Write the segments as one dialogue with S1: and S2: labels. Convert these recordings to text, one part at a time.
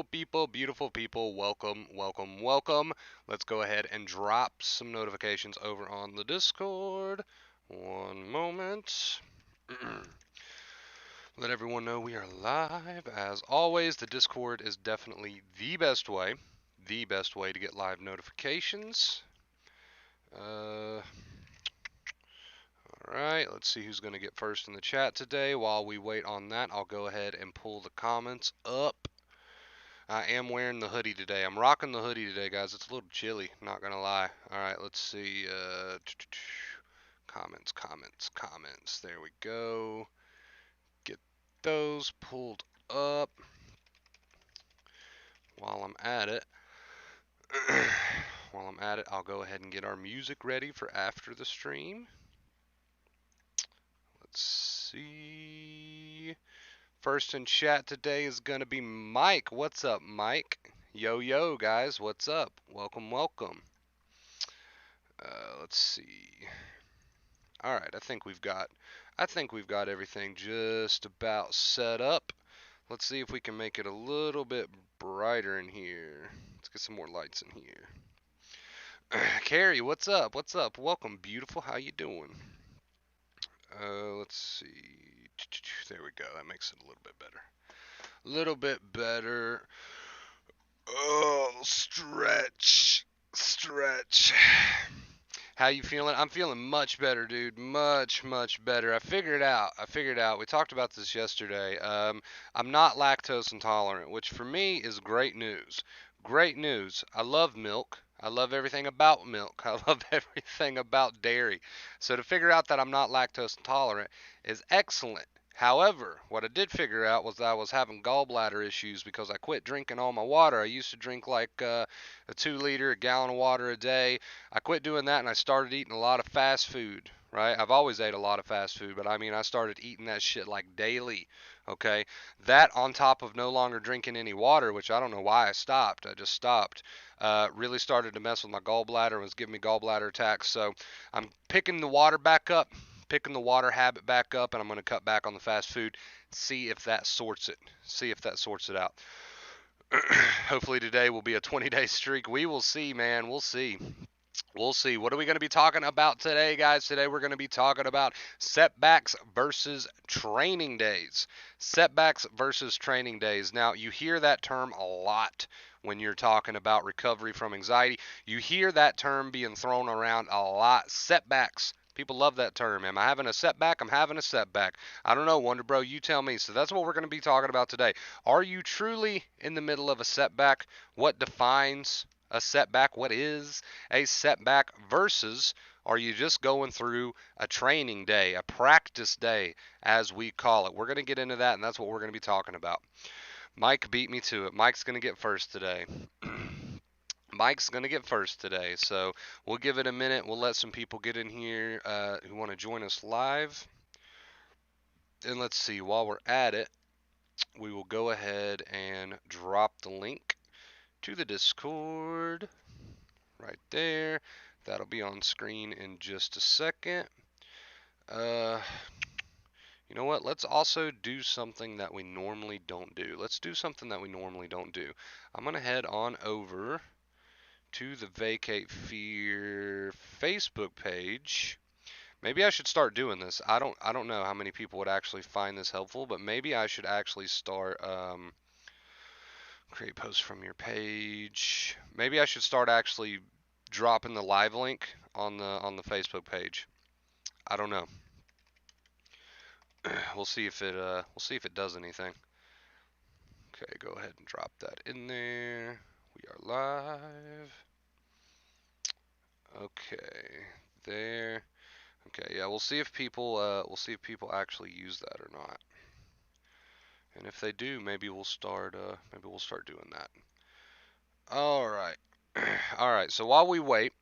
S1: beautiful people, welcome, welcome, welcome. Let's go ahead and drop some notifications over on the Discord. One moment. Let everyone know we are live. As always, the Discord is definitely the best way to get live notifications. Alright, let's see who's going to get first in the chat today. While we wait on that, I'll go ahead and pull the comments up. I am wearing the hoodie today. I'm rocking the hoodie today, guys. It's a little chilly, not gonna lie. Alright, let's see. Comments. There we go. Get those pulled up. While I'm at it, I'll go ahead and get our music ready for after the stream. Let's see. First in chat today is gonna be Mike. What's up, Mike? Yo, guys. What's up? Welcome, welcome. Let's see. All right, I think we've got everything just about set up. Let's see if we can make it a little bit brighter in here. Let's get some more lights in here. Carrie, what's up? What's up? Welcome, beautiful. How you doing? Let's see. There we go. That makes it a little bit better. A little bit better. Oh, stretch. How you feeling? I'm feeling much better, dude. Much better. I figured out. We talked about this yesterday. I'm not lactose intolerant, which for me is great news. Great news. I love milk. I love everything about milk. I love everything about dairy. So to figure out that I'm not lactose intolerant is excellent. However, what I did figure out was that I was having gallbladder issues because I quit drinking all my water. I used to drink like a 2 liter, a gallon of water a day. I quit doing that and I started eating a lot of fast food, right? I've always ate a lot of fast food, but I mean, I started eating that shit like daily, okay? That on top of no longer drinking any water, which I don't know why I stopped. I just stopped. Really started to mess with my gallbladder, was giving me gallbladder attacks. So I'm picking the water back up, picking the water habit back up, and I'm going to cut back on the fast food, see if that sorts it. See if that sorts it out. Hopefully today will be a 20-day streak. We will see, man. We'll see. We'll see. What are we going to be talking about today, guys? Today we're going to be talking about setbacks versus training days. Setbacks versus training days. Now, you hear that term a lot when you're talking about recovery from anxiety. You hear that term being thrown around a lot. Setbacks. People love that term. Am I having a setback? I'm having a setback. I don't know, Wonder Bro. You tell me. So that's what we're going to be talking about today. Are you truly in the middle of a setback? What defines a setback? What is a setback versus are you just going through a training day, a practice day, as we call it? We're going to get into that, and that's what we're going to be talking about. Mike beat me to it. Mike's going to get first today. Mike's going to get first today, so we'll give it a minute. We'll let some people get in here who want to join us live. And let's see, while we're at it, we will go ahead and drop the link to the Discord right there. That'll be on screen in just a second. You know what? Let's also do something that we normally don't do. Let's do something that we normally don't do. I'm going to head on over to the Vacate Fear Facebook page. Maybe I should start doing this. I don't know how many people would actually find this helpful, but maybe I should actually start create posts from your page. Maybe I should start actually dropping the live link on the Facebook page. I don't know. We'll see if it does anything. Okay, go ahead and drop that in there. We are live. Okay, there. Okay, yeah, we'll see if people actually use that or not. And if they do, maybe we'll start doing that. All right. All right. So while we wait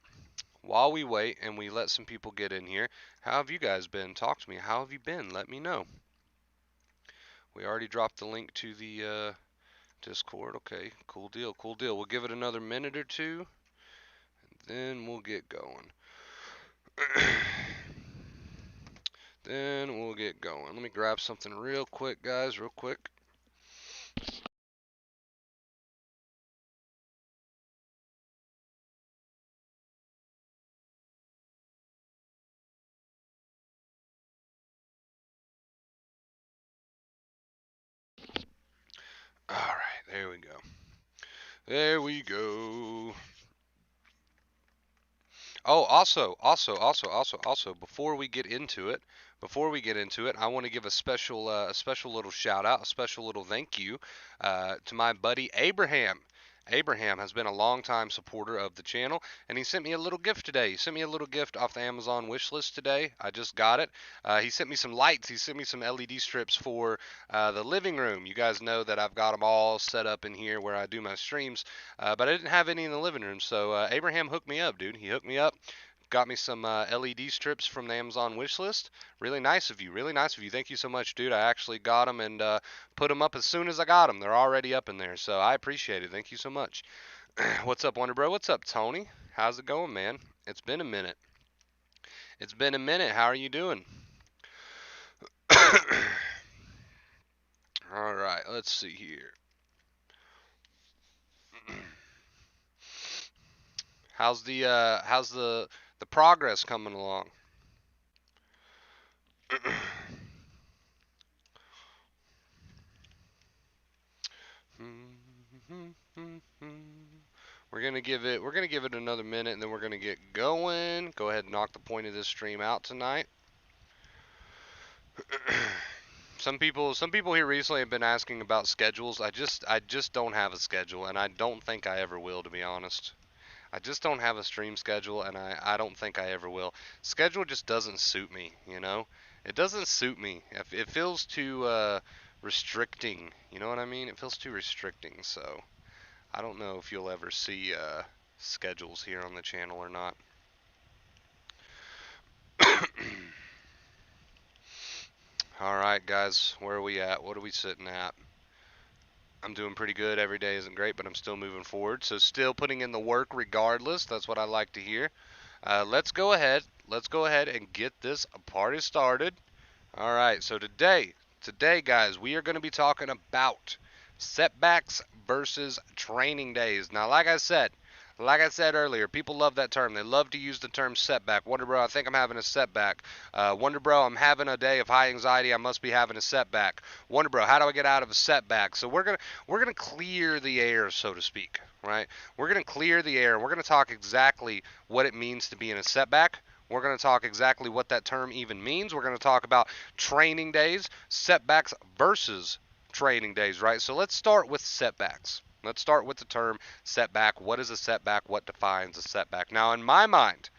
S1: and we let some people get in here, how have you guys been? Talk to me. How have you been? Let me know. We already dropped the link to the Discord. Okay, cool deal. We'll give it another minute or two, and then we'll get going. Let me grab something real quick, guys, real quick. There we go. There we go. Oh, also, before we get into it, I want to give a special little shout out, a special little thank you, to my buddy Abraham. Abraham has been a longtime supporter of the channel, and he sent me a little gift today. He sent me a little gift off the Amazon wish list today. I just got it. He sent me some lights. He sent me some LED strips for the living room. You guys know that I've got them all set up in here where I do my streams, but I didn't have any in the living room. So Abraham hooked me up, dude. He hooked me up. Got me some LED strips from the Amazon wish list. Really nice of you. Really nice of you. Thank you so much, dude. I actually got them and put them up as soon as I got them. They're already up in there, so I appreciate it. Thank you so much. What's up, Wonder Bro? What's up, Tony? How's it going, man? It's been a minute. It's been a minute. How are you doing? All right, let's see here. How's the progress coming along? We're gonna give it another minute and then we're gonna get going. Go ahead and knock the point of this stream out tonight. Some people here recently have been asking about schedules. I just don't have a schedule, and I don't think I ever will, to be honest. I just don't have a stream schedule, and I don't think I ever will. Schedule just doesn't suit me, you know? It doesn't suit me. It feels too restricting, you know what I mean? It feels too restricting, so I don't know if you'll ever see schedules here on the channel or not. All right, guys, where are we at? What are we sitting at? I'm doing pretty good. Every day isn't great, but I'm still moving forward. So still putting in the work regardless. That's what I like to hear. Let's go ahead. Let's go ahead and get this party started. All right, so today, guys, we are going to be talking about setbacks versus training days. Now, like I said earlier, people love that term. They love to use the term setback. Wonder Bro, I think I'm having a setback. Wonder Bro, I'm having a day of high anxiety. I must be having a setback. Wonder Bro, how do I get out of a setback? So we're gonna clear the air, so to speak, right? We're gonna clear the air. We're gonna talk exactly what it means to be in a setback. We're going to talk exactly what that term even means. We're going to talk about training days, setbacks versus training days, right? So let's start with setbacks. Let's start with the term setback. What is a setback? What defines a setback? Now, in the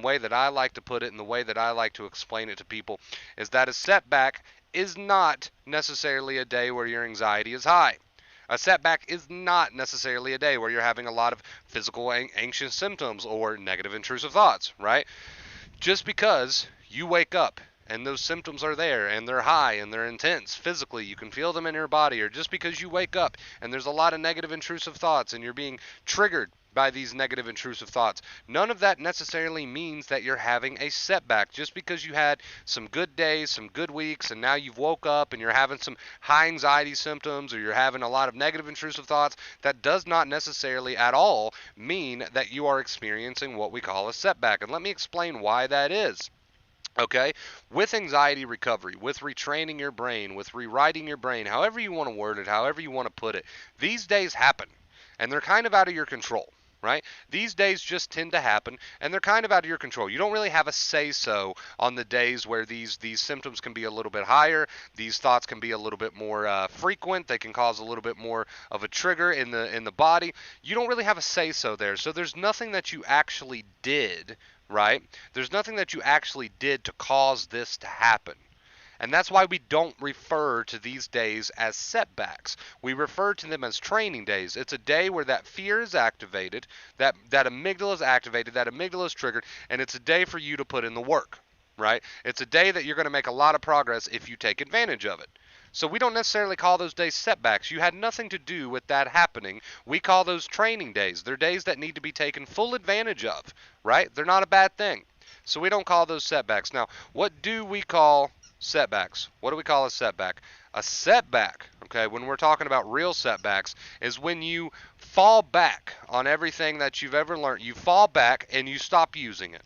S1: way that I like to put it, in the way that I like to explain it to people, is that a setback is not necessarily a day where your anxiety is high. A setback is not necessarily a day where you're having a lot of physical anxious symptoms or negative intrusive thoughts, right? Just because you wake up and those symptoms are there and they're high and they're intense physically, you can feel them in your body, or just because you wake up and there's a lot of negative intrusive thoughts and you're being triggered by these negative intrusive thoughts, none of that necessarily means that you're having a setback. Just because you had some good days, some good weeks, and now you've woke up and you're having some high anxiety symptoms or you're having a lot of negative intrusive thoughts, that does not necessarily at all mean that you are experiencing what we call a setback. And let me explain why that is. Okay, with anxiety recovery, with retraining your brain, with rewriting your brain, however you want to word it, however you want to put it, these days happen and they're kind of out of your control, right? These days just tend to happen and they're kind of out of your control. You don't really have a say-so on the days where these symptoms can be a little bit higher, these thoughts can be a little bit more frequent, they can cause a little bit more of a trigger in the body. You don't really have a say-so there. So there's nothing that you actually did, right? There's nothing that you actually did to cause this to happen. And that's why we don't refer to these days as setbacks. We refer to them as training days. It's a day where that fear is activated, that amygdala is activated, that amygdala is triggered, and it's a day for you to put in the work, right? It's a day that you're going to make a lot of progress if you take advantage of it. So we don't necessarily call those days setbacks. You had nothing to do with that happening. We call those training days. They're days that need to be taken full advantage of, right? They're not a bad thing. So we don't call those setbacks. Now, what do we call setbacks? What do we call a setback? A setback, okay, when we're talking about real setbacks, is when you fall back on everything that you've ever learned. You fall back and you stop using it.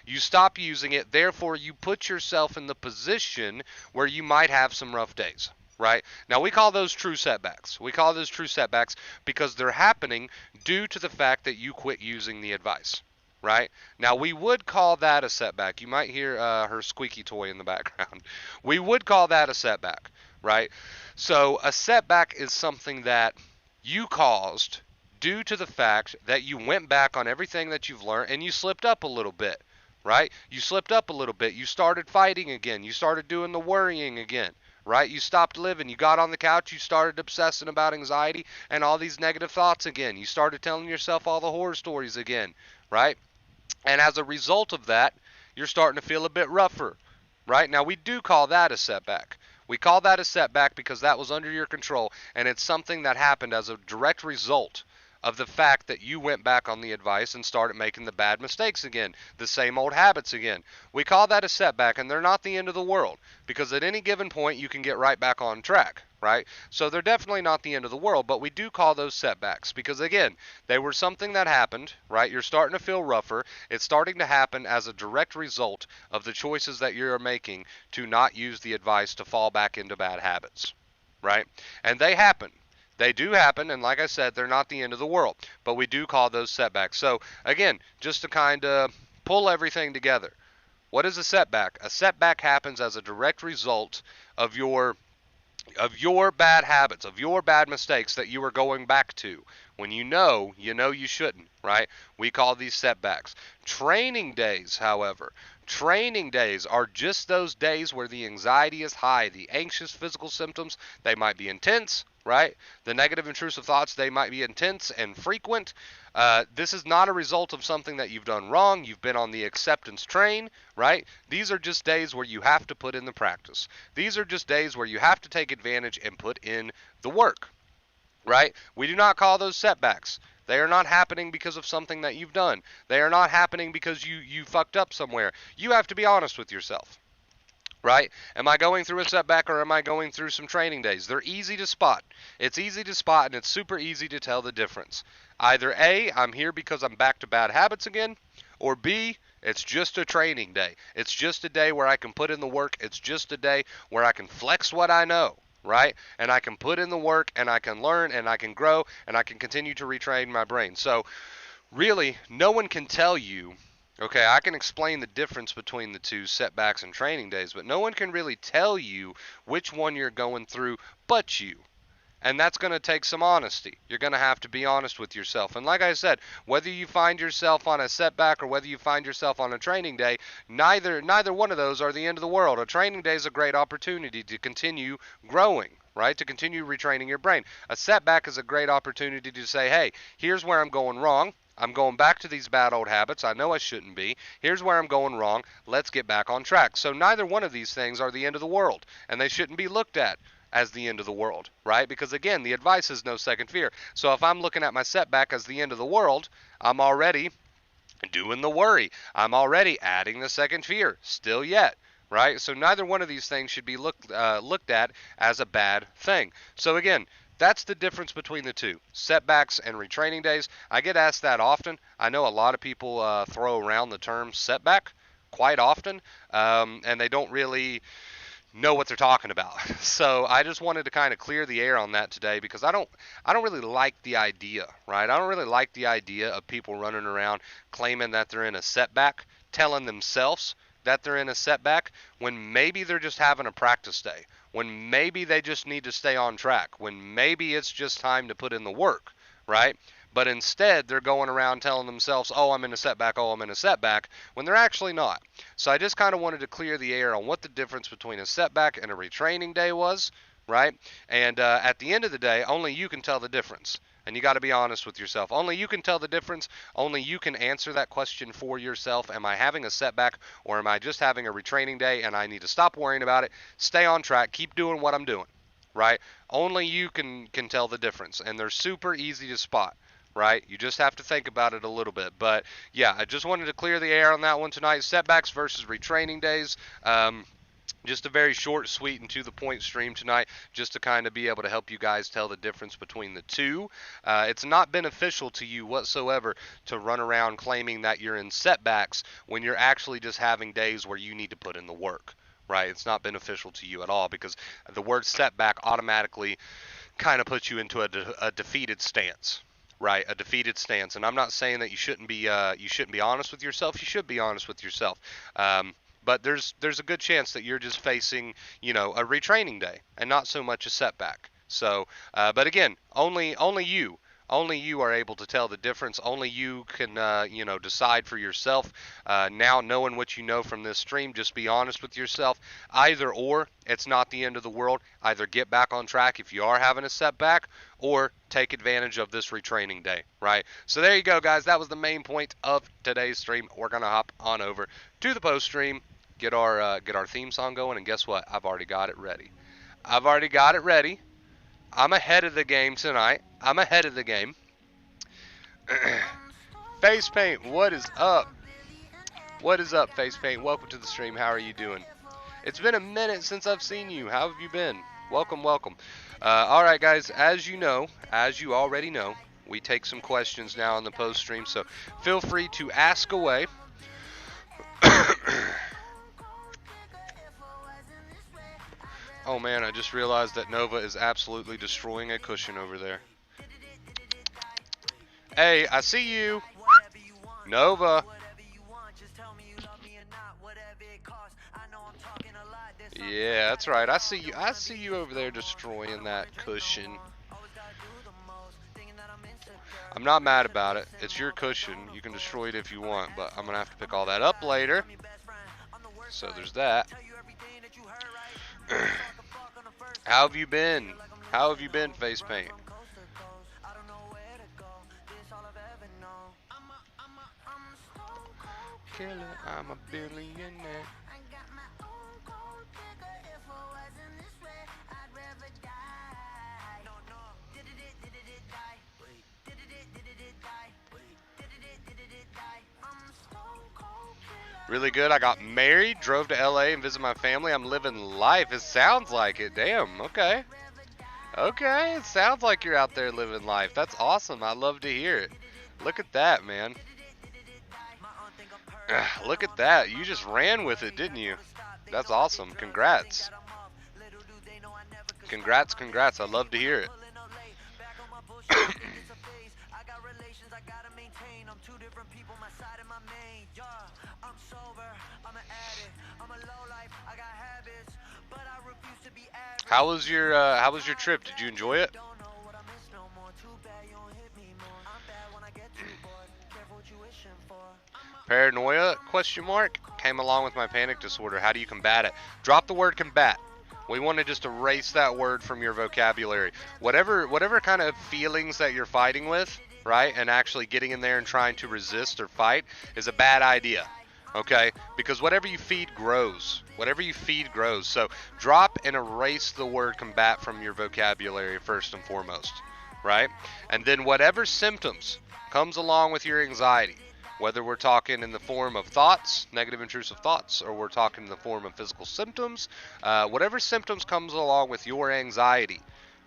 S1: You stop using it, therefore you put yourself in the position where you might have some rough days, right? Now we call those true setbacks. We call those true setbacks because they're happening due to the fact that you quit using the advice, right? Now we would call that a setback. You might hear her squeaky toy in the background. We would call that a setback, right? So a setback is something that you caused due to the fact that you went back on everything that you've learned and you slipped up a little bit, right? You slipped up a little bit. You started fighting again. You started doing the worrying again, right? You stopped living. You got on the couch. You started obsessing about anxiety and all these negative thoughts again. You started telling yourself all the horror stories again, right? And as a result of that, you're starting to feel a bit rougher, right? Now, we do call that a setback. We call that a setback because that was under your control, and it's something that happened as a direct result of the fact that you went back on the advice and started making the bad mistakes again, the same old habits again. We call that a setback, and they're not the end of the world because at any given point you can get right back on track, right? So they're definitely not the end of the world, but we do call those setbacks because, again, they were something that happened, right? You're starting to feel rougher. It's starting to happen as a direct result of the choices that you're making to not use the advice to fall back into bad habits, right? And they happen. They do happen, and like I said, they're not the end of the world, but we do call those setbacks. So, again, just to kind of pull everything together, what is a setback? A setback happens as a direct result of your bad habits, of your bad mistakes that you are going back to when you shouldn't, right? We call these setbacks. Training days, however, training days are just those days where the anxiety is high, the anxious physical symptoms, they might be intense, right? The negative intrusive thoughts, they might be intense and frequent. This is not a result of something that you've done wrong. You've been on the acceptance train, right? These are just days where you have to put in the practice. These are just days where you have to take advantage and put in the work, right? We do not call those setbacks. They are not happening because of something that you've done. They are not happening because you fucked up somewhere. You have to be honest with yourself, right? Am I going through a setback or am I going through some training days? They're easy to spot. It's easy to spot and it's super easy to tell the difference. Either A, I'm here because I'm back to bad habits again, or B, it's just a training day. It's just a day where I can put in the work. It's just a day where I can flex what I know, right? And I can put in the work and I can learn and I can grow and I can continue to retrain my brain. So really, no one can tell you, okay, I can explain the difference between the two, setbacks and training days, but no one can really tell you which one you're going through but you. And that's going to take some honesty. You're going to have to be honest with yourself. And like I said, whether you find yourself on a setback or whether you find yourself on a training day, neither one of those are the end of the world. A training day is a great opportunity to continue growing, right? To continue retraining your brain. A setback is a great opportunity to say, hey, here's where I'm going wrong. I'm going back to these bad old habits. I know I shouldn't be. Here's where I'm going wrong. Let's get back on track. So neither one of these things are the end of the world, and they shouldn't be looked at as the end of the world, right? Because again, the advice is no second fear. So if I'm looking at my setback as the end of the world, I'm already doing the worry. I'm already adding the second fear, still yet, right? So neither one of these things should be looked at as a bad thing. So again, that's the difference between the two, setbacks and retraining days. I get asked that often. I know a lot of people throw around the term setback quite often, and they don't really know what they're talking about. So I just wanted to kind of clear the air on that today because I don't really like the idea, right? I don't really like the idea of people running around claiming that they're in a setback, telling themselves that they're in a setback when maybe they're just having a practice day, when maybe they just need to stay on track, when maybe it's just time to put in the work, right? But instead, they're going around telling themselves, oh, I'm in a setback, oh, I'm in a setback, when they're actually not. So I just kind of wanted to clear the air on what the difference between a setback and a retraining day was, right? And at the end of the day, only you can tell the difference. And you got to be honest with yourself. Only you can tell the difference. Only you can answer that question for yourself. Am I having a setback or am I just having a retraining day and I need to stop worrying about it, stay on track, keep doing what I'm doing, right? Only you can tell the difference. And they're super easy to spot, right? You just have to think about it a little bit. But yeah, I just wanted to clear the air on that one tonight. Setbacks versus retraining days. Just a very short, sweet, and to the point stream tonight, just to kind of be able to help you guys tell the difference between the two. It's not beneficial to you whatsoever to run around claiming that you're in setbacks when you're actually just having days where you need to put in the work, right? It's not beneficial to you at all because the word setback automatically kind of puts you into a defeated stance, right? A defeated stance. And I'm not saying that you shouldn't be honest with yourself. You should be honest with yourself. But there's a good chance that you're just facing, a retraining day and not so much a setback. So, but again, only you are able to tell the difference. Only you can, decide for yourself. Now, knowing what you know from this stream, just be honest with yourself. Either or, it's not the end of the world. Either get back on track if you are having a setback, or take advantage of this retraining day, right? So there you go, guys. That was the main point of today's stream. We're gonna hop on over to the post stream, get our theme song going, and guess what? I've already got it ready. I've already got it ready. I'm ahead of the game tonight. I'm ahead of the game. Face Paint, what is up? What is up, Face Paint? Welcome to the stream. How are you doing? It's been a minute since I've seen you. How have you been? Welcome, welcome. All right, guys. As you already know, we take some questions now on the post stream, so feel free to ask away. Oh man, I just realized that Nova is absolutely destroying a cushion over there. Hey, I see you. Nova. Yeah, that's right. I see you. I see you over there destroying that cushion. I'm not mad about it. It's your cushion. You can destroy it if you want, but I'm gonna have to pick all that up later. So there's that. How have you been? How have you been, Face Paint? Killer, I'm a billionaire. Really good. I got married, drove to LA and visited my family. I'm living life. It sounds like it. Damn. Okay. Okay. It sounds like you're out there living life. That's awesome. I love to hear it. Look at that, man. Look at that. You just ran with it, didn't you? That's awesome. Congrats. Congrats, congrats. I love to hear it. How was your trip? Did you enjoy it? Paranoia? Question mark. Came along with my panic disorder. How do you combat it? Drop the word combat. We want to just erase that word from your vocabulary. Whatever kind of feelings that you're fighting with, right? And actually getting in there and trying to resist or fight is a bad idea. Okay? Because whatever you feed grows. Whatever you feed grows. So drop and erase the word combat from your vocabulary first and foremost, right? And then whatever symptoms comes along with your anxiety, whether we're talking in the form of thoughts, negative intrusive thoughts, or we're talking in the form of physical symptoms, whatever symptoms comes along with your anxiety,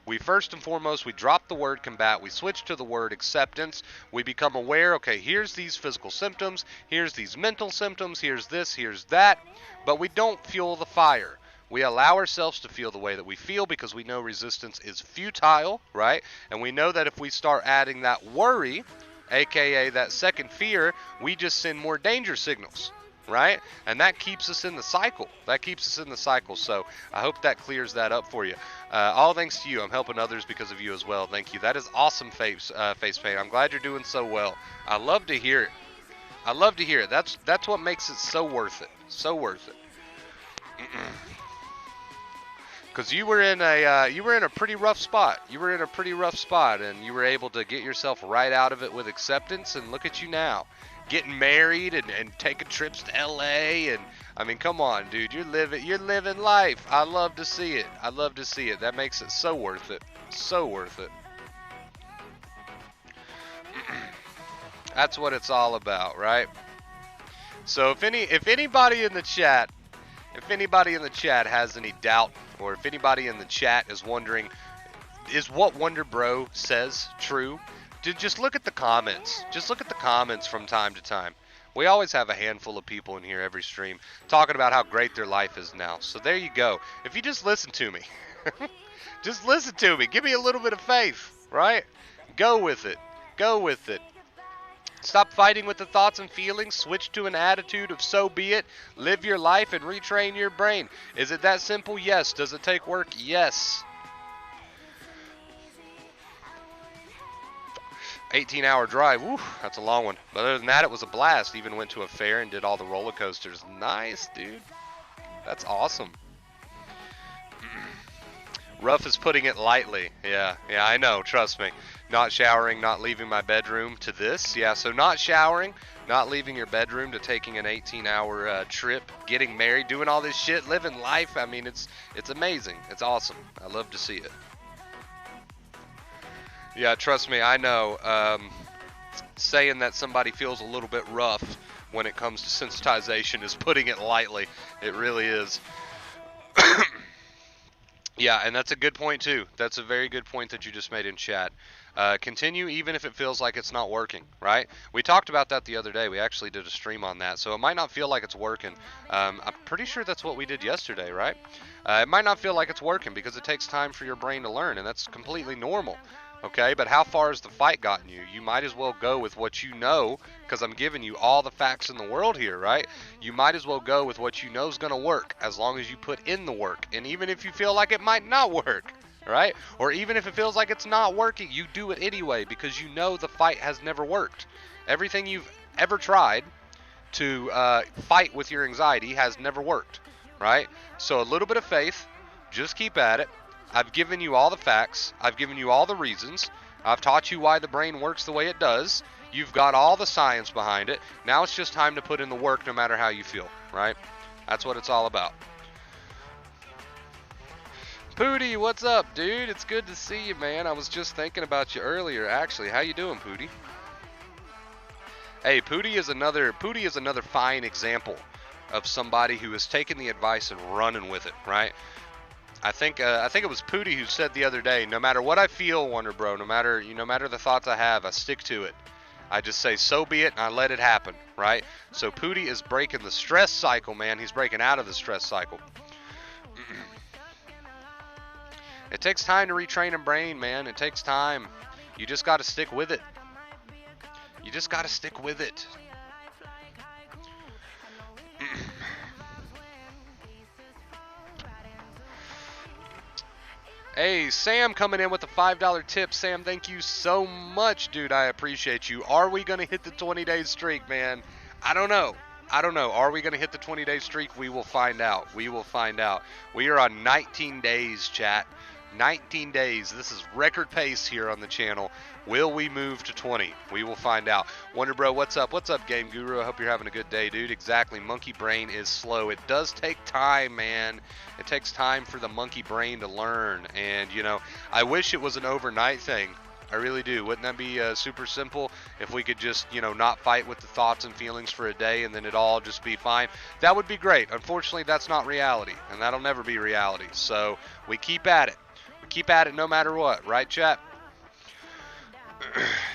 S1: we first and foremost, we drop the word combat, we switch to the word acceptance, we become aware, okay, here's these physical symptoms, here's these mental symptoms, here's this, here's that, but we don't fuel the fire. We allow ourselves to feel the way that we feel because we know resistance is futile, right? And we know that if we start adding that worry, aka that second fear, we just send more danger signals, right? And that keeps us in the cycle. That keeps us in the cycle. So I hope that clears that up for you. All thanks to you. I'm helping others because of you as well. Thank you. That is awesome, Face Paint. I'm glad you're doing so well. I love to hear it. I love to hear it. That's what makes it so worth it. So worth it. Because you were in a pretty rough spot. You were in a pretty rough spot, and you were able to get yourself right out of it with acceptance. And look at you now, getting married and taking trips to LA. And I mean, come on, dude, you're living life. I love to see it. I love to see it. That makes it so worth it. So worth it. That's what it's all about, right? So if anybody in the chat has any doubt, or if anybody in the chat is wondering, is what Wonder Bro says true? Just look at the comments. Just look at the comments from time to time. We always have a handful of people in here every stream talking about how great their life is now. So there you go. If you just listen to me, just listen to me. Give me a little bit of faith, right? Go with it. Go with it. Stop fighting with the thoughts and feelings. Switch to an attitude of so be it. Live your life and retrain your brain. Is it that simple? Yes. Does it take work? Yes. 18-hour drive. Woo, that's a long one. But other than that, it was a blast. Even went to a fair and did all the roller coasters. Nice, dude. That's awesome. Rough is putting it lightly. Yeah, I know. Trust me. Not showering, not leaving my bedroom to this. Yeah, so not showering, not leaving your bedroom to taking an 18-hour trip, getting married, doing all this shit, living life. I mean, it's amazing. It's awesome. I love to see it. Yeah, trust me, I know. Saying that somebody feels a little bit rough when it comes to sensitization is putting it lightly. It really is. Yeah, and that's a good point too. That's a very good point that you just made in chat. Continue even if it feels like it's not working, right? We talked about that the other day. We actually did a stream on that. So it might not feel like it's working. I'm pretty sure that's what we did yesterday, right? It might not feel like it's working because it takes time for your brain to learn, and that's completely normal. Okay, but how far has the fight gotten you? You might as well go with what you know, because I'm giving you all the facts in the world here, right? You might as well go with what you know is going to work, as long as you put in the work. And even if you feel like it might not work, right? Or even if it feels like it's not working, you do it anyway, because you know the fight has never worked. Everything you've ever tried to fight with your anxiety has never worked, right? So a little bit of faith, just keep at it. I've given you all the facts. I've given you all the reasons. I've taught you why the brain works the way it does. You've got all the science behind it. Now it's just time to put in the work no matter how you feel, right? That's what it's all about. Pooty, what's up, dude? It's good to see you, man. I was just thinking about you earlier, actually. How you doing, Pooty? Hey, Pooty is another fine example of somebody who has taken the advice and running with it, right? I think it was Pooty who said the other day, no matter what I feel, Wonder Bro, no matter the thoughts I have, I stick to it. I just say, so be it, and I let it happen, right? So Pooty is breaking the stress cycle, man. He's breaking out of the stress cycle. It takes time to retrain a brain, man. It takes time. You just got to stick with it. You just got to stick with it. Hey, Sam coming in with a $5 tip. Sam, thank you so much, dude. I appreciate you. Are we going to hit the 20-day streak, man? I don't know. Are we going to hit the 20-day streak? We will find out. We will find out. We are on 19 days, chat. 19 days. This is record pace here on the channel. Will we move to 20? We will find out. Wonder Bro, what's up? What's up, Game Guru? I hope you're having a good day, dude. Exactly. Monkey brain is slow. It does take time, man. It takes time for the monkey brain to learn. And, I wish it was an overnight thing. I really do. Wouldn't that be super simple if we could just, not fight with the thoughts and feelings for a day and then it all just be fine? That would be great. Unfortunately, that's not reality, and that'll never be reality. So we keep at it. We keep at it no matter what, right, chat?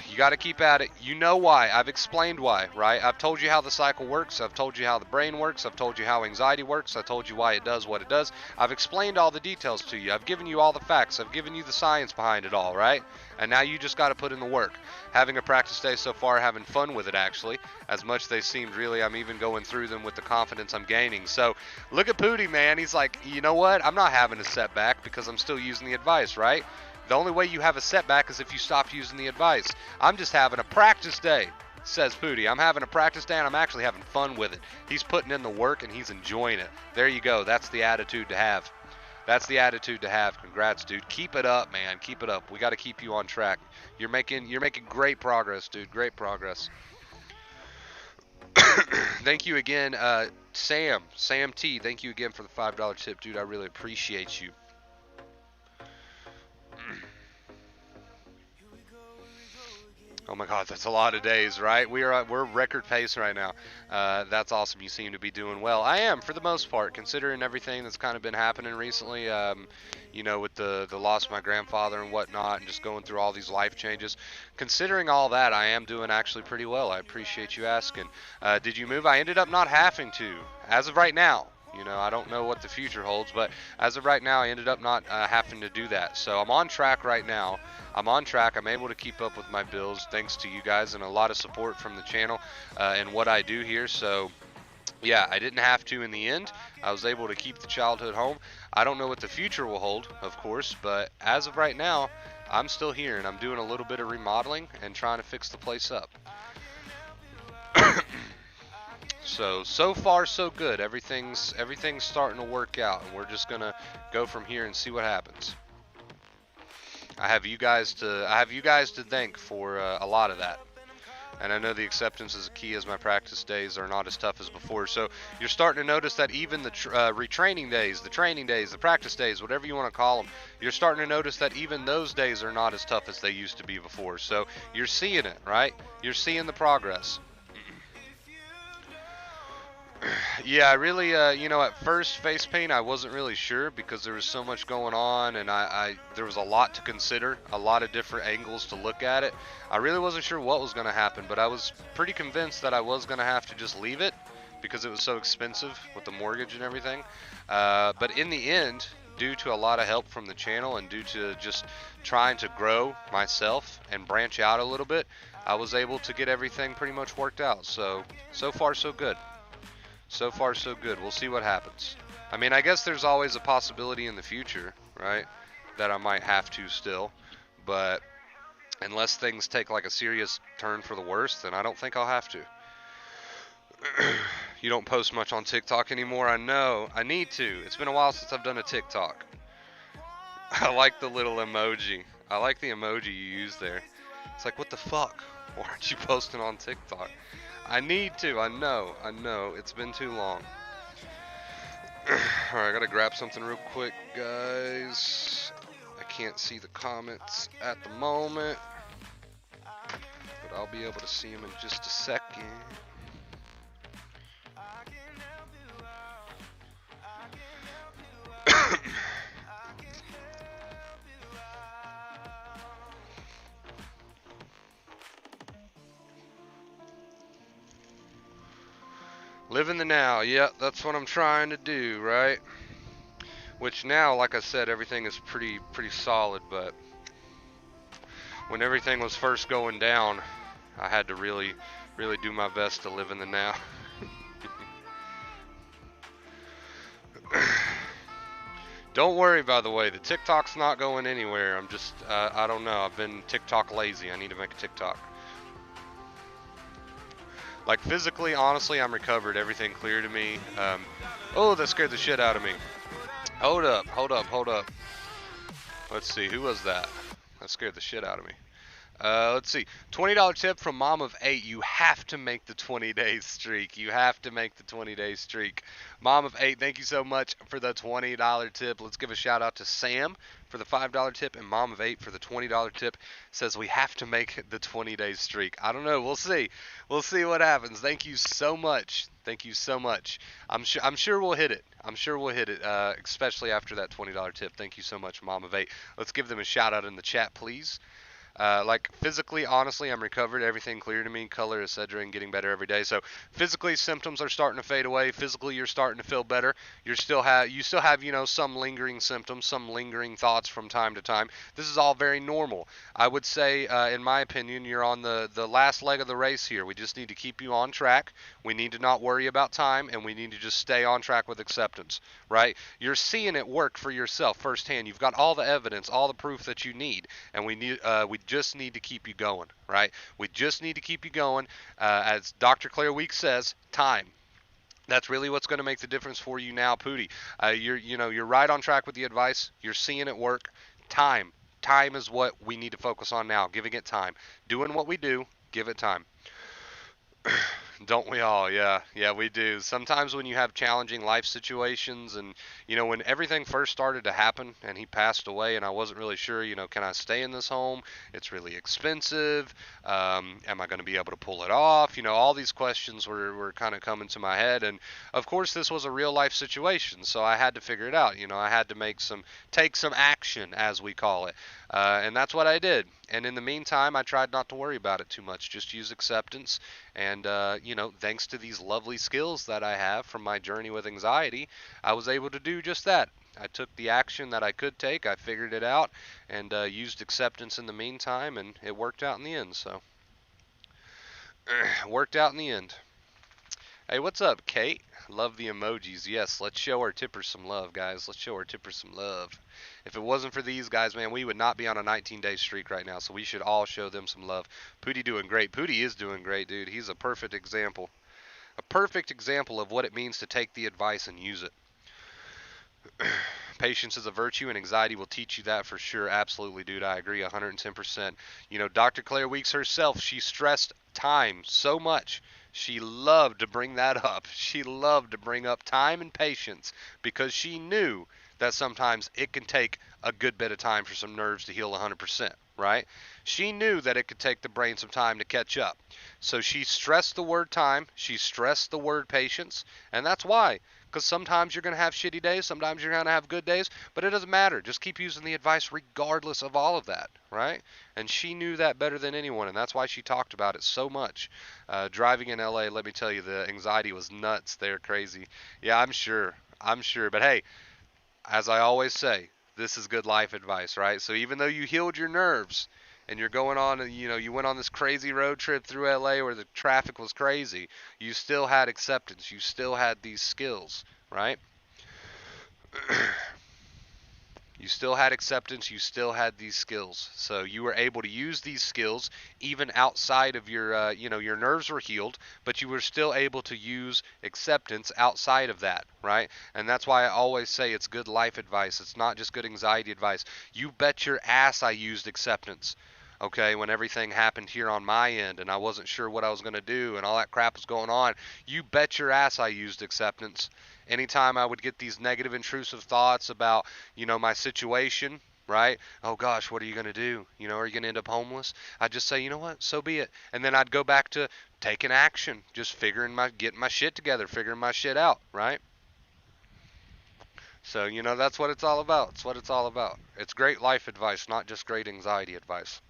S1: You got to keep at it. You know why. I've explained why, right? I've told you how the cycle works. I've told you how the brain works. I've told you how anxiety works. I told you why it does what it does. I've explained all the details to you. I've given you all the facts. I've given you the science behind it all, right? And now you just got to put in the work. Having a practice day so far, having fun with it, actually. As much as they seemed, really, I'm even going through them with the confidence I'm gaining. So look at Pooty, man. He's like, you know what? I'm not having a setback because I'm still using the advice, right? The only way you have a setback is if you stop using the advice. I'm just having a practice day, says Pooty. I'm having a practice day and I'm actually having fun with it. He's putting in the work and he's enjoying it. There you go. That's the attitude to have. That's the attitude to have. Congrats, dude. Keep it up, man. Keep it up. We got to keep you on track. You're making great progress, dude. Great progress. Thank you again, Sam T. Thank you again for the $5 tip, dude. I really appreciate you. Oh my God, that's a lot of days, right? We're record pace right now. That's awesome. You seem to be doing well. I am, for the most part, considering everything that's kind of been happening recently. With the loss of my grandfather and whatnot, and just going through all these life changes. Considering all that, I am doing actually pretty well. I appreciate you asking. Did you move? I ended up not having to, as of right now. I don't know what the future holds, but as of right now, I ended up not having to do that. So I'm on track right now. I'm on track. I'm able to keep up with my bills thanks to you guys and a lot of support from the channel and what I do here. So, yeah, I didn't have to in the end. I was able to keep the childhood home. I don't know what the future will hold, of course, but as of right now, I'm still here and I'm doing a little bit of remodeling and trying to fix the place up. So far so good. Everything's starting to work out, and we're just gonna go from here and see what happens. I have you guys to thank for a lot of that. And I know the acceptance is key, as my practice days are not as tough as before. So you're starting to notice that even the retraining days, the training days, the practice days, whatever you want to call them, you're starting to notice that even those days are not as tough as they used to be before. So you're seeing it, right? You're seeing the progress. Yeah, I really, at first face paint, I wasn't really sure because there was so much going on, and there was a lot to consider, a lot of different angles to look at it. I really wasn't sure what was going to happen, but I was pretty convinced that I was going to have to just leave it because it was so expensive with the mortgage and everything. But in the end, due to a lot of help from the channel and due to just trying to grow myself and branch out a little bit, I was able to get everything pretty much worked out. So far so good. So far, so good. We'll see what happens. I mean, I guess there's always a possibility in the future, right? That I might have to still. But unless things take like a serious turn for the worse, then I don't think I'll have to. You don't post much on TikTok anymore? I know. I need to. It's been a while since I've done a TikTok. I like the little emoji. I like the emoji you use there. It's like, what the fuck? Why aren't you posting on TikTok? I need to. I know. I know. It's been too long. Alright, I gotta grab something real quick, guys. I can't see the comments at the moment, but I'll be able to see them in just a second. Live in the now. Yep, that's what I'm trying to do, right? Which now, like I said, everything is pretty solid, but when everything was first going down, I had to really do my best to live in the now. Don't worry, by the way, the TikTok's not going anywhere. I'm just, I don't know. I've been TikTok lazy. I need to make a TikTok. Like, physically, honestly, I'm recovered. Everything clear to me. Oh, that scared the shit out of me. Hold up, hold up, hold up. Let's see, who was that? That scared the shit out of me. Let's see. $20 tip from Mom of 8. You have to make the 20-day streak. You have to make the 20-day streak. Mom of 8, thank you so much for the $20 tip. Let's give a shout out to Sam for the $5 tip and Mom of 8 for the $20 tip. Says we have to make the 20-day streak. I don't know. We'll see. We'll see what happens. Thank you so much. Thank you so much. I'm sure we'll hit it. I'm sure we'll hit it, especially after that $20 tip. Thank you so much, Mom of 8. Let's give them a shout out in the chat, please. Like physically, honestly, I'm recovered. Everything clear to me. Color, etc., and getting better every day. So physically, symptoms are starting to fade away. Physically, you're starting to feel better. You still have some lingering symptoms, some lingering thoughts from time to time. This is all very normal. I would say, in my opinion, you're on the last leg of the race here. We just need to keep you on track. We need to not worry about time, and we need to just stay on track with acceptance. Right? You're seeing it work for yourself firsthand. You've got all the evidence, all the proof that you need, and we just need to keep you going, right? We just need to keep you going. As Dr. Claire Weeks says, time. That's really what's going to make the difference for you now, Pootie. You're right on track with the advice. You're seeing it work. Time. Time is what we need to focus on now. Giving it time. Doing what we do. Give it time. Don't we all? Yeah, yeah, we do. Sometimes when you have challenging life situations, and when everything first started to happen, and he passed away, and I wasn't really sure, can I stay in this home? It's really expensive. Am I going to be able to pull it off? All these questions were kind of coming to my head, and of course, this was a real life situation, so I had to figure it out. I had to take some action, as we call it, and that's what I did. And in the meantime, I tried not to worry about it too much. Just use acceptance and, thanks to these lovely skills that I have from my journey with anxiety, I was able to do just that. I took the action that I could take, I figured it out, and used acceptance in the meantime, and it worked out in the end. So, worked out in the end. Hey, what's up, Kate? Love the emojis. Yes, let's show our tippers some love, guys. Let's show our tippers some love. If it wasn't for these guys, man, we would not be on a 19-day streak right now, so we should all show them some love. Pooty doing great. Pooty is doing great, dude. He's a perfect example. A perfect example of what it means to take the advice and use it. Patience is a virtue, and anxiety will teach you that for sure. Absolutely, dude. I agree 110%. Dr. Claire Weeks herself, she stressed time so much. She loved to bring that up. She loved to bring up time and patience because she knew that sometimes it can take a good bit of time for some nerves to heal 100%, right? She knew that it could take the brain some time to catch up. So she stressed the word time, she stressed the word patience, and that's why. Because sometimes you're going to have shitty days, sometimes you're going to have good days, but it doesn't matter. Just keep using the advice regardless of all of that, right? And she knew that better than anyone, and that's why she talked about it so much. Driving in LA, let me tell you, the anxiety was nuts. They're crazy. Yeah, I'm sure. I'm sure. But hey, as I always say, this is good life advice, right? So even though you healed your nerves and you're going on, and you went on this crazy road trip through LA where the traffic was crazy, you still had acceptance. You still had these skills, right? You still had acceptance, you still had these skills. So you were able to use these skills even outside of your nerves were healed, but you were still able to use acceptance outside of that, right? And that's why I always say it's good life advice. It's not just good anxiety advice. You bet your ass I used acceptance. Okay, when everything happened here on my end and I wasn't sure what I was going to do and all that crap was going on, you bet your ass I used acceptance. Anytime I would get these negative intrusive thoughts about my situation, right? Oh gosh, what are you going to do? Are you going to end up homeless? I'd just say, you know what? So be it. And then I'd go back to taking action, just getting my shit together, figuring my shit out, right? So, that's what it's all about. It's what it's all about. It's great life advice, not just great anxiety advice.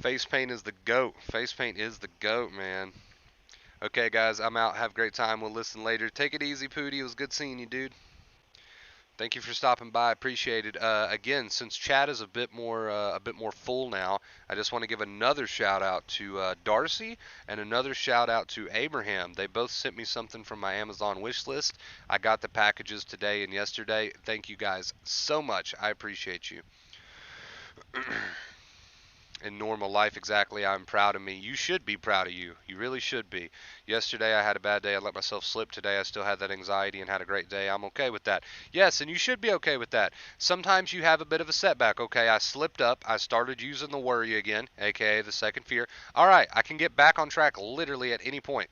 S1: Face paint is the goat. Face paint is the goat, man. Okay, guys, I'm out. Have a great time. We'll listen later. Take it easy, Pooty. It was good seeing you, dude. Thank you for stopping by. Appreciate it. Again, since chat is a bit more full now, I just want to give another shout out to Darcy and another shout out to Abraham. They both sent me something from my Amazon wish list. I got the packages today and yesterday. Thank you guys so much. I appreciate you. In normal life, exactly, I'm proud of me. You should be proud of you. You really should be. Yesterday I had a bad day. I let myself slip. Today I still had that anxiety and had a great day. I'm okay with that. Yes, and you should be okay with that. Sometimes you have a bit of a setback. Okay, I slipped up. I started using the worry again, aka the second fear. All right, I can get back on track literally at any point.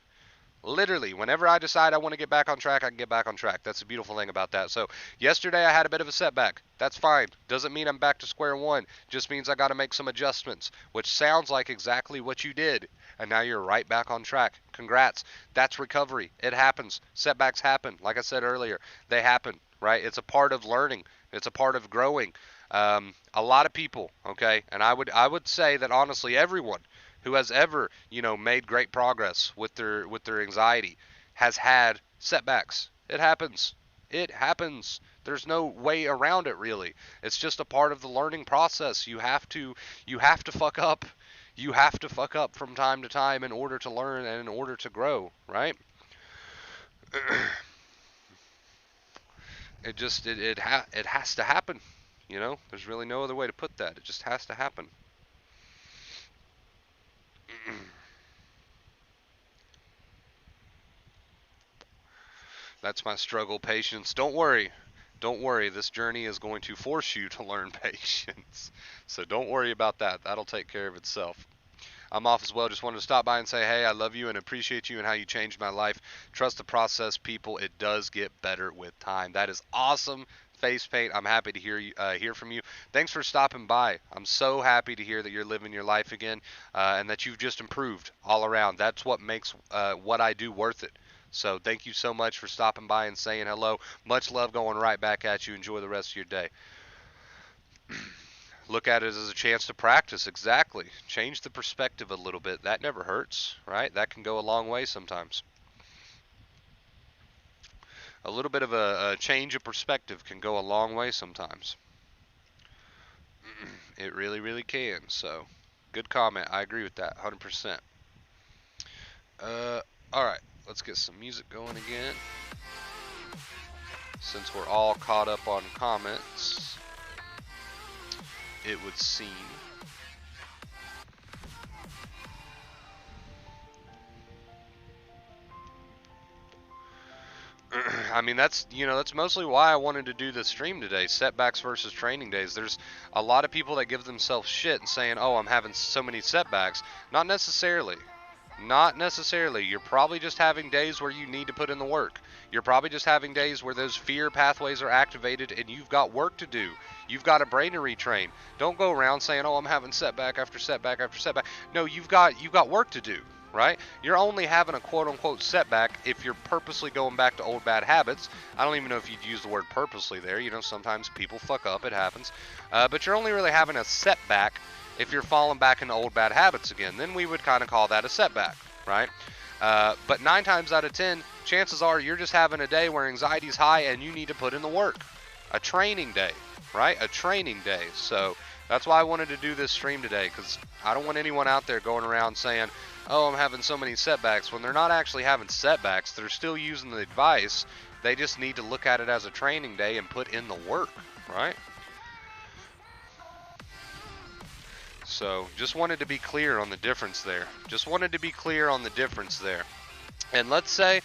S1: Literally, whenever I decide I want to get back on track, I can get back on track. That's the beautiful thing about that. So, yesterday I had a bit of a setback. That's fine. Doesn't mean I'm back to square one. Just means I got to make some adjustments, which sounds like exactly what you did. And now you're right back on track. Congrats. That's recovery. It happens. Setbacks happen. Like I said earlier, they happen, right? It's a part of learning. It's a part of growing. A lot of people, okay, and I would say that honestly, everyone who has ever made great progress with their anxiety has had setbacks. It happens. It happens. There's no way around it really. It's just a part of the learning process. You have to fuck up. You have to fuck up from time to time in order to learn and in order to grow, right? It has to happen. There's really no other way to put that. It just has to happen. That's my struggle, patience. Don't worry. Don't worry, this journey is going to force you to learn patience. So don't worry about that. That'll take care of itself. I'm off as well. Just wanted to stop by and say, hey, I love you and appreciate you and how you changed my life. Trust the process, people. It does get better with time. That is awesome. Face paint. I'm happy to hear from you. Thanks for stopping by. I'm so happy to hear that you're living your life again and that you've just improved all around. That's what makes what I do worth it. So thank you so much for stopping by and saying hello. Much love going right back at you. Enjoy the rest of your day. Look at it as a chance to practice. Exactly. Change the perspective a little bit. That never hurts, right? That can go a long way sometimes. A little bit of a change of perspective can go a long way sometimes. It really, really can. So, good comment. I agree with that 100%. Alright, let's get some music going again. Since we're all caught up on comments, it would seem. I mean, that's mostly why I wanted to do this stream today. Setbacks versus training days. There's a lot of people that give themselves shit and saying, "Oh, I'm having so many setbacks." Not necessarily. Not necessarily. You're probably just having days where you need to put in the work. You're probably just having days where those fear pathways are activated and you've got work to do. You've got a brain to retrain. Don't go around saying, "Oh, I'm having setback after setback after setback." No, you've got work to do, right? You're only having a quote-unquote setback if you're purposely going back to old bad habits. I don't even know if you'd use the word purposely there. You know, sometimes people fuck up. It happens. But you're only really having a setback if you're falling back into old bad habits again. Then we would kind of call that a setback, right? But 9 times out of 10, chances are you're just having a day where anxiety's high and you need to put in the work. A training day, right? A training day. So that's why I wanted to do this stream today, because I don't want anyone out there going around saying, "Oh, I'm having so many setbacks," when they're not actually having setbacks. They're still using the advice. They just need to look at it as a training day and put in the work, right? So just wanted to be clear on the difference there. Just wanted to be clear on the difference there. And let's say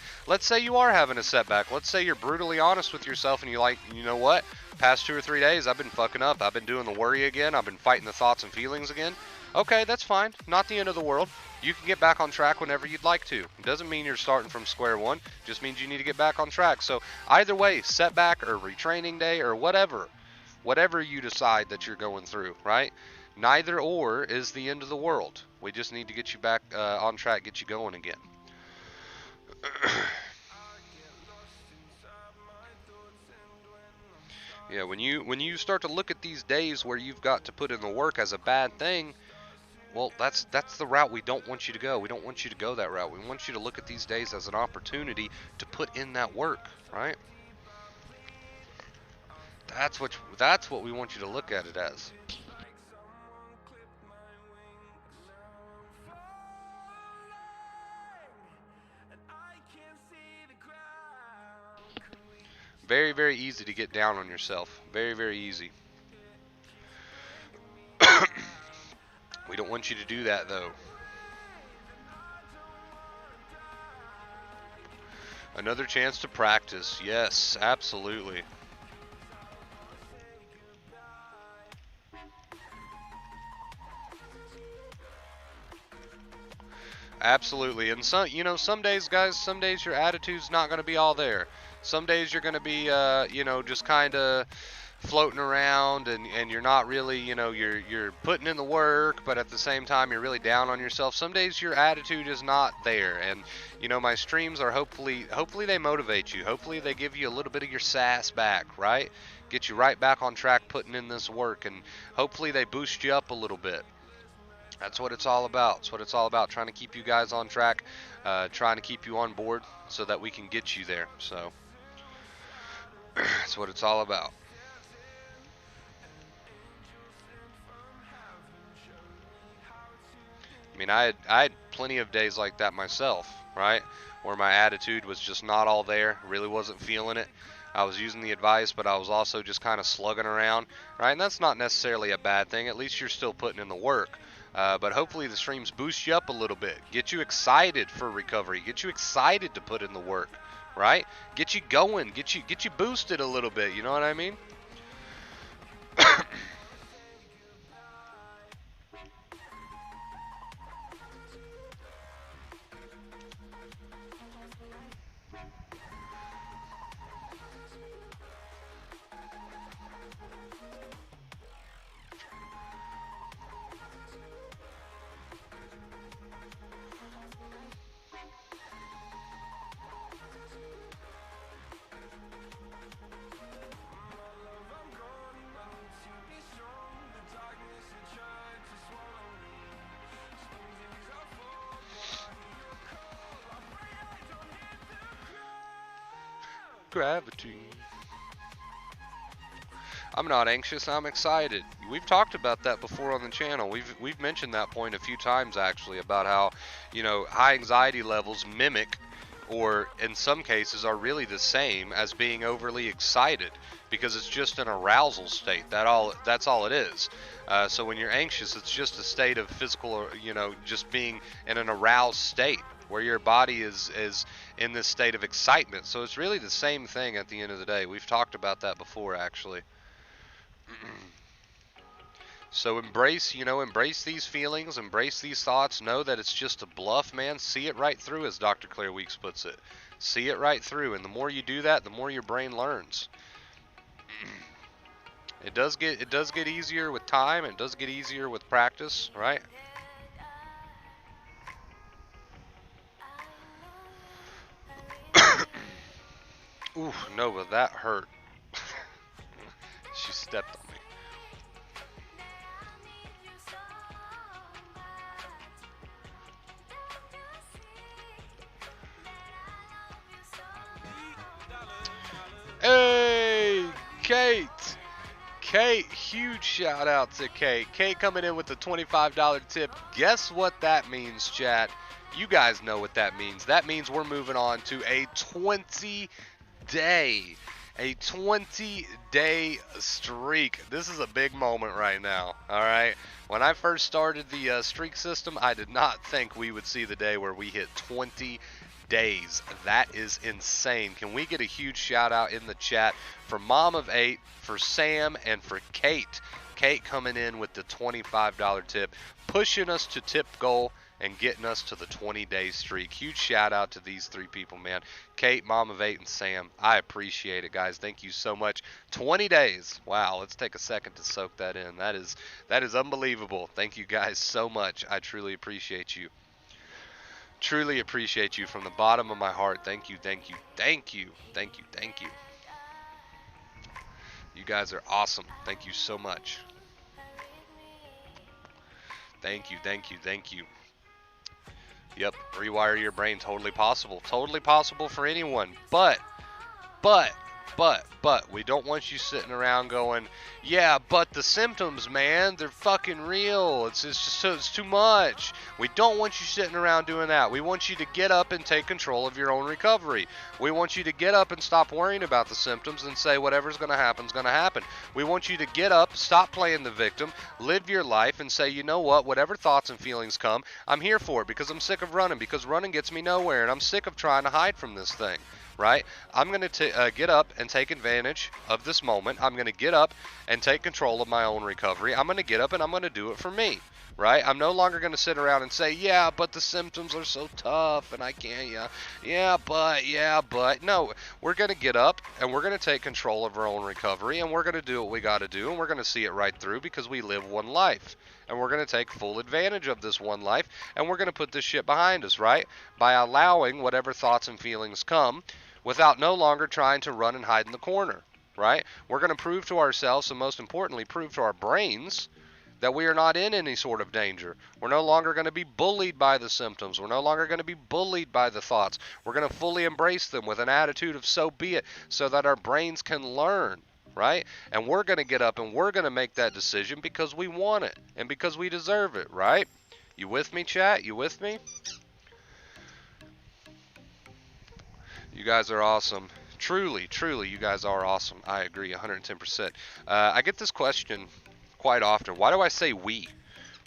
S1: you are having a setback. Let's say you're brutally honest with yourself and you're like, "You know what? Past 2 or 3 days, I've been fucking up. I've been doing the worry again. I've been fighting the thoughts and feelings again." Okay, that's fine. Not the end of the world. You can get back on track whenever you'd like to. It doesn't mean you're starting from square one. It just means you need to get back on track. So either way, setback or retraining day or whatever you decide that you're going through, right? Neither or is the end of the world. We just need to get you back on track, get you going again. Yeah, when you start to look at these days where you've got to put in the work as a bad thing, well, that's the route we don't want you to go. We don't want you to go that route. We want you to look at these days as an opportunity to put in that work, right? That's what we want you to look at it as. Very, very easy to get down on yourself. Very, very easy. We don't want you to do that, though. Another chance to practice. Yes, absolutely. Absolutely. And some days, guys, some days your attitude's not going to be all there. Some days you're going to be, just kind of floating around and you're not really, you're putting in the work, but at the same time you're really down on yourself. Some days your attitude is not there. And, my streams are hopefully they motivate you. Hopefully they give you a little bit of your sass back, right? Get you right back on track putting in this work, and hopefully they boost you up a little bit. That's what it's all about. It's what it's all about, trying to keep you guys on track, trying to keep you on board so that we can get you there. So that's what it's all about. I mean, I had plenty of days like that myself, right? Where my attitude was just not all there, really wasn't feeling it. I was using the advice, but I was also just kind of slugging around, right? And that's not necessarily a bad thing. At least you're still putting in the work. But hopefully the streams boost you up a little bit, get you excited for recovery, get you excited to put in the work, right? Get you going, get you boosted a little bit. You know what I mean? Gravity. I'm not anxious, I'm excited. We've talked about that before on the channel. We've mentioned that point a few times actually about how, high anxiety levels mimic or in some cases are really the same as being overly excited because it's just an arousal state. That's all it is. So when you're anxious, it's just a state of physical, just being in an aroused state where your body is in this state of excitement. So it's really the same thing at the end of the day. We've talked about that before actually. So embrace these feelings, embrace these thoughts, know that it's just a bluff, man. See it right through, as Dr. Claire Weeks puts it. See it right through, and the more you do that, the more your brain learns. It does get easier with time, it does get easier with practice, right? Ooh, no, but that hurt. She stepped on me. Hey, Kate! Kate, huge shout out to Kate. Kate coming in with the $25 tip. Guess what that means, chat? You guys know what that means. That means we're moving on to a 20-day, a 20-day streak. This is a big moment right now, all right? When I first started the streak system, I did not think we would see the day where we hit 20 days. That is insane. Can we get a huge shout out in the chat for Mom of 8, for Sam, and for Kate? Kate coming in with the $25 tip, pushing us to tip goal and getting us to the 20-day streak. Huge shout out to these three people, man. Kate, Mom of 8, and Sam. I appreciate it, guys. Thank you so much. 20 days. Wow, let's take a second to soak that in. That is unbelievable. Thank you guys so much. I truly appreciate you. Truly appreciate you from the bottom of my heart. Thank you, thank you, thank you, thank you, thank you. You guys are awesome. Thank you so much. Thank you, thank you, thank you. Yep, rewire your brain. Totally possible. Totally possible for anyone. But, we don't want you sitting around going, yeah, but the symptoms, man, they're fucking real. It's too much. We don't want you sitting around doing that. We want you to get up and take control of your own recovery. We want you to get up and stop worrying about the symptoms and say whatever's going to happen is going to happen. We want you to get up, stop playing the victim, live your life, and say, you know what, whatever thoughts and feelings come, I'm here for it because I'm sick of running, because running gets me nowhere, and I'm sick of trying to hide from this thing. Right? I'm going to get up and take advantage of this moment. I'm going to get up and take control of my own recovery. I'm going to get up and I'm going to do it for me. Right? I'm no longer going to sit around and say, yeah, but the symptoms are so tough and I can't, yeah, but. No, we're going to get up and we're going to take control of our own recovery and we're going to do what we got to do and we're going to see it right through because we live one life. And we're going to take full advantage of this one life and we're going to put this shit behind us, right? By allowing whatever thoughts and feelings come without no longer trying to run and hide in the corner, right? We're going to prove to ourselves, and most importantly, prove to our brains that we are not in any sort of danger. We're no longer going to be bullied by the symptoms. We're no longer going to be bullied by the thoughts. We're going to fully embrace them with an attitude of so be it, so that our brains can learn, right? And we're going to get up and we're going to make that decision because we want it and because we deserve it, right? You with me, chat? You with me? You guys are awesome. Truly, truly, you guys are awesome. I agree 110%. I get this question quite often. Why do I say we?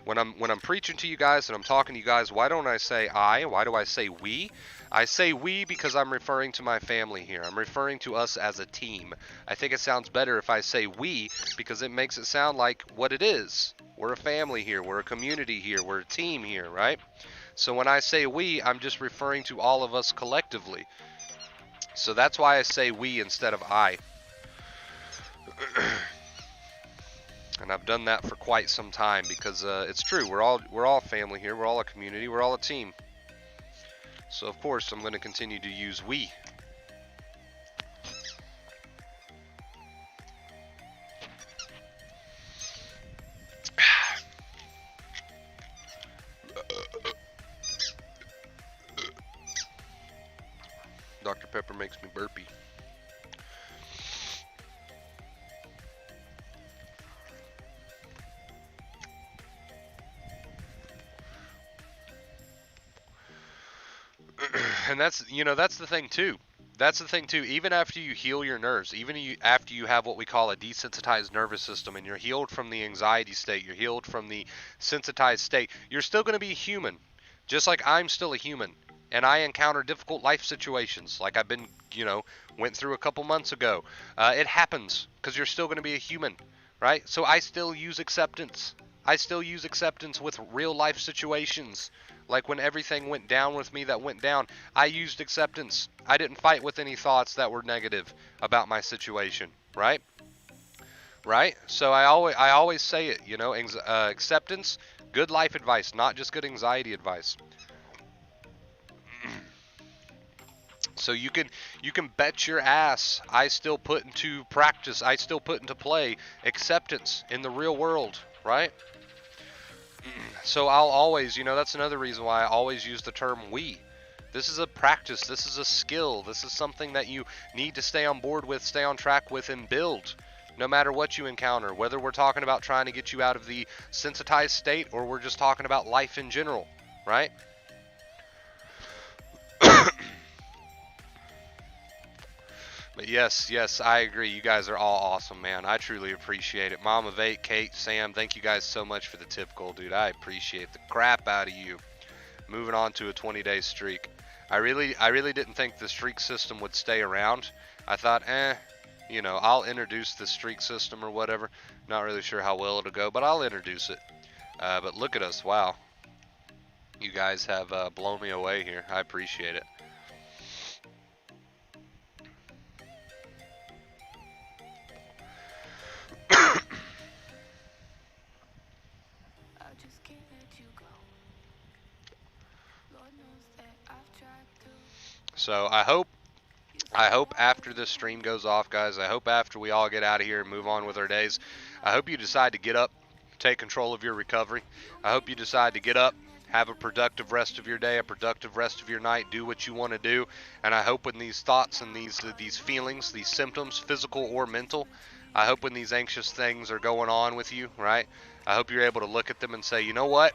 S1: When I'm preaching to you guys and I'm talking to you guys, why don't I say I? Why do I say we? I say we because I'm referring to my family here. I'm referring to us as a team. I think it sounds better if I say we because it makes it sound like what it is. We're a family here. We're a community here. We're a team here, right? So when I say we, I'm just referring to all of us collectively. So that's why I say we instead of I. And I've done that for quite some time because it's true. We're all family here. We're all a community. We're all a team. So of course I'm going to continue to use we. Dr. Pepper makes me burpy. And that's the thing too. That's the thing too. Even after you heal your nerves, after you have what we call a desensitized nervous system, and you're healed from the anxiety state, you're healed from the sensitized state, you're still going to be human, just like I'm still a human, and I encounter difficult life situations, like I've been, went through a couple months ago. It happens because you're still going to be a human, right? So I still use acceptance. I still use acceptance with real life situations. Like when everything went down with me that went down, I used acceptance. I didn't fight with any thoughts that were negative about my situation, right? Right? So I always say it, acceptance, good life advice, not just good anxiety advice. So you can bet your ass I still put into practice, I still put into play acceptance in the real world, right? So I'll always, that's another reason why I always use the term we. This is a practice, this is a skill, this is something that you need to stay on board with, stay on track with, and build. No matter what you encounter, whether we're talking about trying to get you out of the sensitized state or we're just talking about life in general, right? But yes, I agree. You guys are all awesome, man. I truly appreciate it. Mom of 8, Kate, Sam, thank you guys so much for the tip goal, dude. I appreciate the crap out of you. Moving on to a 20-day streak. I really didn't think the streak system would stay around. I thought, I'll introduce the streak system or whatever. Not really sure how well it'll go, but I'll introduce it. But look at us, wow. You guys have blown me away here. I appreciate it. So I hope after this stream goes off, guys, I hope after we all get out of here and move on with our days, I hope you decide to get up, take control of your recovery. I hope you decide to get up, have a productive rest of your day, a productive rest of your night, do what you want to do. And I hope when these thoughts and these feelings, these symptoms, physical or mental, I hope when these anxious things are going on with you, right, I hope you're able to look at them and say, you know what?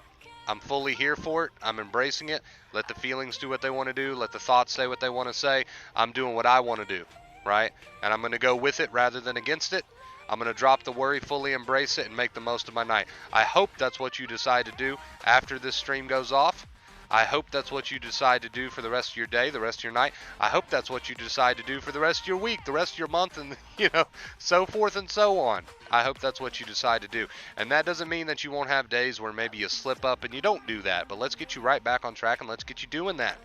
S1: I'm fully here for it. I'm embracing it. Let the feelings do what they want to do. Let the thoughts say what they want to say. I'm doing what I want to do, right? And I'm going to go with it rather than against it. I'm going to drop the worry, fully embrace it, and make the most of my night. I hope that's what you decide to do after this stream goes off. I hope that's what you decide to do for the rest of your day, the rest of your night. I hope that's what you decide to do for the rest of your week, the rest of your month, and, so forth and so on. I hope that's what you decide to do. And that doesn't mean that you won't have days where maybe you slip up and you don't do that. But let's get you right back on track and let's get you doing that,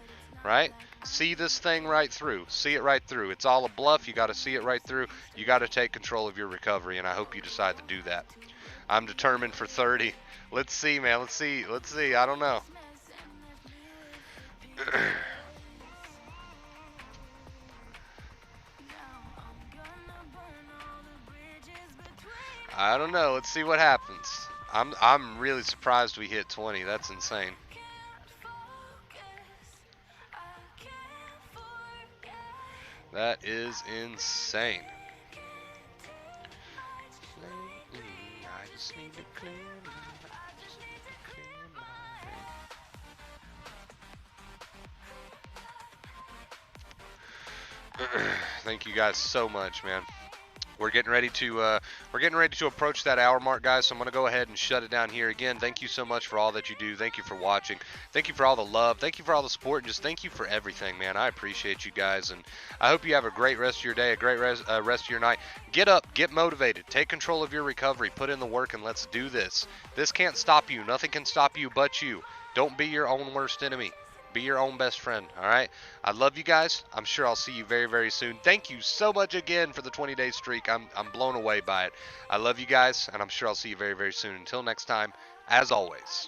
S1: right? See this thing right through. See it right through. It's all a bluff. You got to see it right through. You got to take control of your recovery, and I hope you decide to do that. I'm determined for 30. Let's see, man. Let's see. I don't know. I don't know. Let's see what happens. I'm really surprised we hit 20. That's insane. That is insane. I just need to clear Thank you guys so much, man. We're getting ready to approach that hour mark, guys. So I'm gonna go ahead and shut it down here. Again, thank you so much for all that you do. Thank you for watching. Thank you for all the love. Thank you for all the support, and just thank you for everything, man. I appreciate you guys, and I hope you have a great rest of your day, a great rest of your night. Get up, get motivated, take control of your recovery, put in the work, and let's do this. This can't stop you. Nothing can stop you but you. Don't be your own worst enemy. Be your own best friend, all right? I love you guys. I'm sure I'll see you very, very soon. Thank you so much again for the 20-day streak. I'm blown away by it. I love you guys, and I'm sure I'll see you very, very soon. Until next time, as always.